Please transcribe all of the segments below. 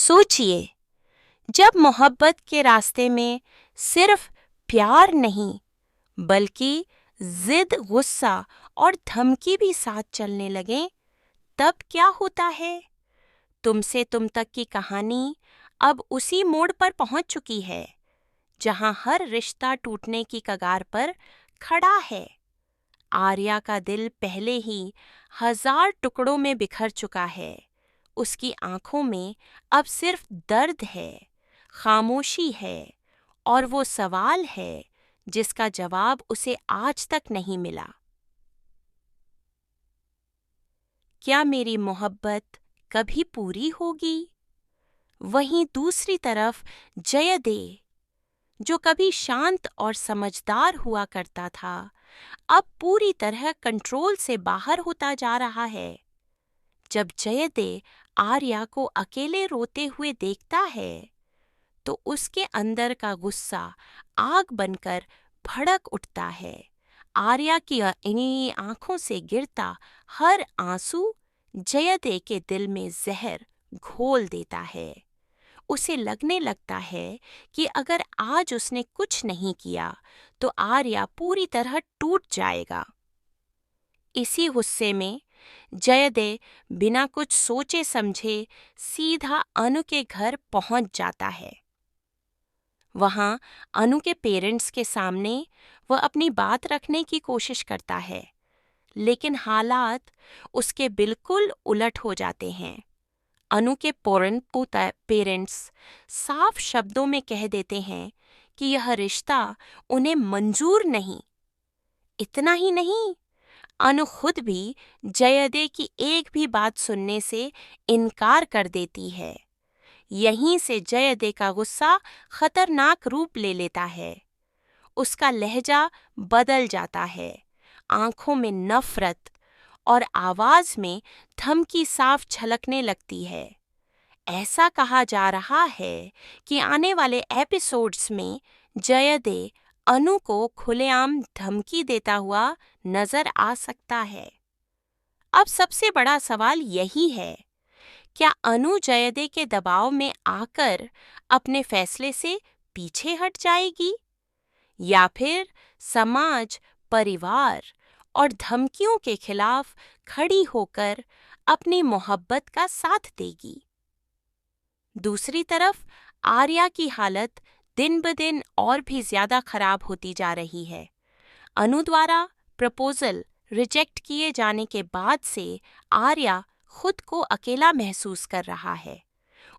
सोचिए, जब मोहब्बत के रास्ते में सिर्फ प्यार नहीं बल्कि जिद, गुस्सा और धमकी भी साथ चलने लगे, तब क्या होता है? तुमसे तुम तक की कहानी अब उसी मोड़ पर पहुंच चुकी है जहां हर रिश्ता टूटने की कगार पर खड़ा है। आर्या का दिल पहले ही 1000 टुकड़ों में बिखर चुका है। उसकी आंखों में अब सिर्फ दर्द है, खामोशी है और वो सवाल है जिसका जवाब उसे आज तक नहीं मिला। क्या मेरी मोहब्बत कभी पूरी होगी? वहीं दूसरी तरफ जयदेव, जो कभी शांत और समझदार हुआ करता था, अब पूरी तरह कंट्रोल से बाहर होता जा रहा है। जब जयदेव आर्या को अकेले रोते हुए देखता है, तो उसके अंदर का गुस्सा आग बनकर भड़क उठता है। आर्या की इन्हीं आंखों से गिरता हर आंसू जयदेव के दिल में जहर घोल देता है। उसे लगने लगता है कि अगर आज उसने कुछ नहीं किया तो आर्या पूरी तरह टूट जाएगा। इसी गुस्से में जयदेव बिना कुछ सोचे समझे सीधा अनु के घर पहुंच जाता है। वहां अनु के पेरेंट्स के सामने वह अपनी बात रखने की कोशिश करता है, लेकिन हालात उसके बिल्कुल उलट हो जाते हैं। अनु के पेरेंट्स साफ शब्दों में कह देते हैं कि यह रिश्ता उन्हें मंजूर नहीं। इतना ही नहीं, अनु खुद भी जयदेव की एक भी बात सुनने से इनकार कर देती है। यहीं से जयदेव का गुस्सा खतरनाक रूप ले लेता है। उसका लहजा बदल जाता है, आंखों में नफरत और आवाज में धमकी साफ झलकने लगती है। ऐसा कहा जा रहा है कि आने वाले एपिसोड्स में जयदेव अनु को खुलेआम धमकी देता हुआ नजर आ सकता है। अब सबसे बड़ा सवाल यही है, क्या अनु जयदेव के दबाव में आकर अपने फैसले से पीछे हट जाएगी, या फिर समाज, परिवार और धमकियों के खिलाफ खड़ी होकर अपनी मोहब्बत का साथ देगी? दूसरी तरफ आर्या की हालत दिन ब दिन और भी ज्यादा खराब होती जा रही है। अनु द्वारा प्रपोजल रिजेक्ट किए जाने के बाद से आर्या खुद को अकेला महसूस कर रहा है।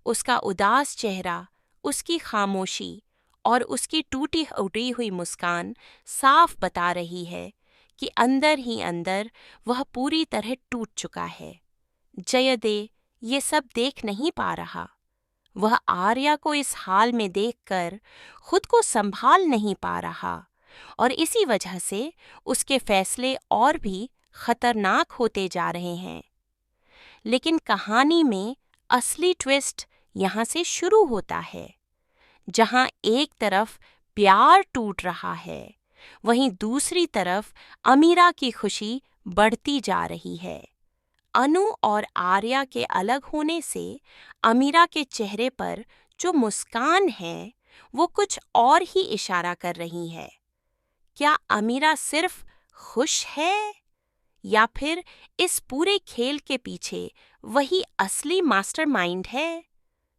उसका उदास चेहरा, उसकी खामोशी और उसकी टूटी उटी हुई मुस्कान साफ बता रही है कि अंदर ही अंदर वह पूरी तरह टूट चुका है। जयदेव ये सब देख नहीं पा रहा। वह आर्या को इस हाल में देखकर खुद को संभाल नहीं पा रहा और इसी वजह से उसके फैसले और भी खतरनाक होते जा रहे हैं। लेकिन कहानी में असली ट्विस्ट यहाँ से शुरू होता है, जहाँ एक तरफ प्यार टूट रहा है, वहीं दूसरी तरफ अमीरा की खुशी बढ़ती जा रही है। अनु और आर्या के अलग होने से अमीरा के चेहरे पर जो मुस्कान है, वो कुछ और ही इशारा कर रही है। क्या अमीरा सिर्फ खुश है, या फिर इस पूरे खेल के पीछे वही असली मास्टरमाइंड है?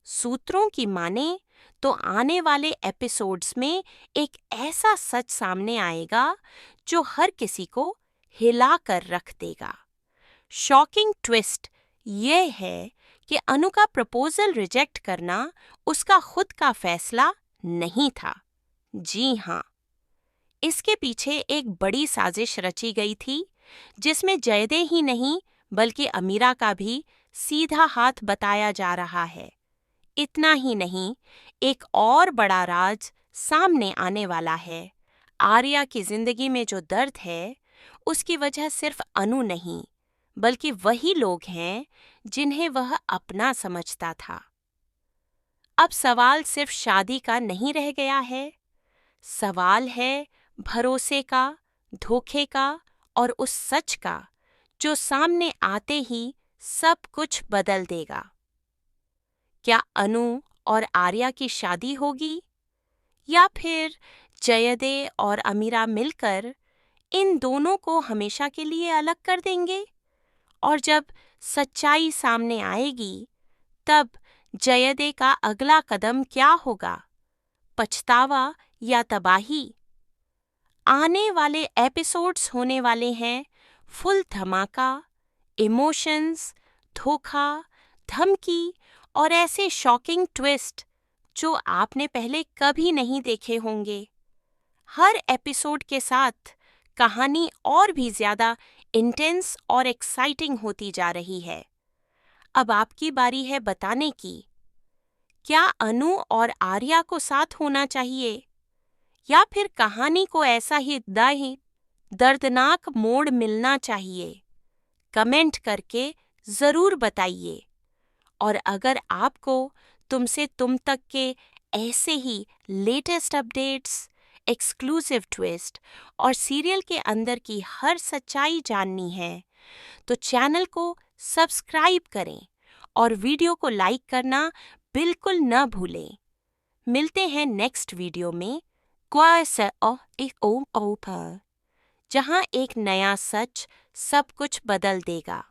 सूत्रों की माने तो आने वाले एपिसोड्स में एक ऐसा सच सामने आएगा जो हर किसी को हिला कर रख देगा। शॉकिंग ट्विस्ट ये है कि अनु का प्रपोजल रिजेक्ट करना उसका खुद का फैसला नहीं था। जी हाँ, इसके पीछे एक बड़ी साजिश रची गई थी, जिसमें जयदेव ही नहीं बल्कि अमीरा का भी सीधा हाथ बताया जा रहा है। इतना ही नहीं, एक और बड़ा राज सामने आने वाला है। आर्या की जिंदगी में जो दर्द है, उसकी वजह सिर्फ अनु नहीं बल्कि वही लोग हैं जिन्हें वह अपना समझता था। अब सवाल सिर्फ शादी का नहीं रह गया है, सवाल है भरोसे का, धोखे का और उस सच का जो सामने आते ही सब कुछ बदल देगा। क्या अनु और आर्या की शादी होगी, या फिर जयदे और अमीरा मिलकर इन दोनों को हमेशा के लिए अलग कर देंगे? और जब सच्चाई सामने आएगी, तब जयदे का अगला कदम क्या होगा, पछतावा या तबाही? आने वाले एपिसोड्स होने वाले हैं फुल धमाका, इमोशंस, धोखा, धमकी और ऐसे शॉकिंग ट्विस्ट जो आपने पहले कभी नहीं देखे होंगे। हर एपिसोड के साथ कहानी और भी ज्यादा इंटेंस और एक्साइटिंग होती जा रही है। अब आपकी बारी है बताने की, क्या अनु और आर्या को साथ होना चाहिए, या फिर कहानी को ऐसा ही दर्दनाक मोड़ मिलना चाहिए? कमेंट करके जरूर बताइए। और अगर आपको तुमसे तुम तक के ऐसे ही लेटेस्ट अपडेट्स, एक्सक्लूसिव ट्विस्ट और सीरियल के अंदर की हर सच्चाई जाननी है, तो चैनल को सब्सक्राइब करें और वीडियो को लाइक करना बिल्कुल न भूलें। मिलते हैं नेक्स्ट वीडियो में जहां एक नया सच सब कुछ बदल देगा।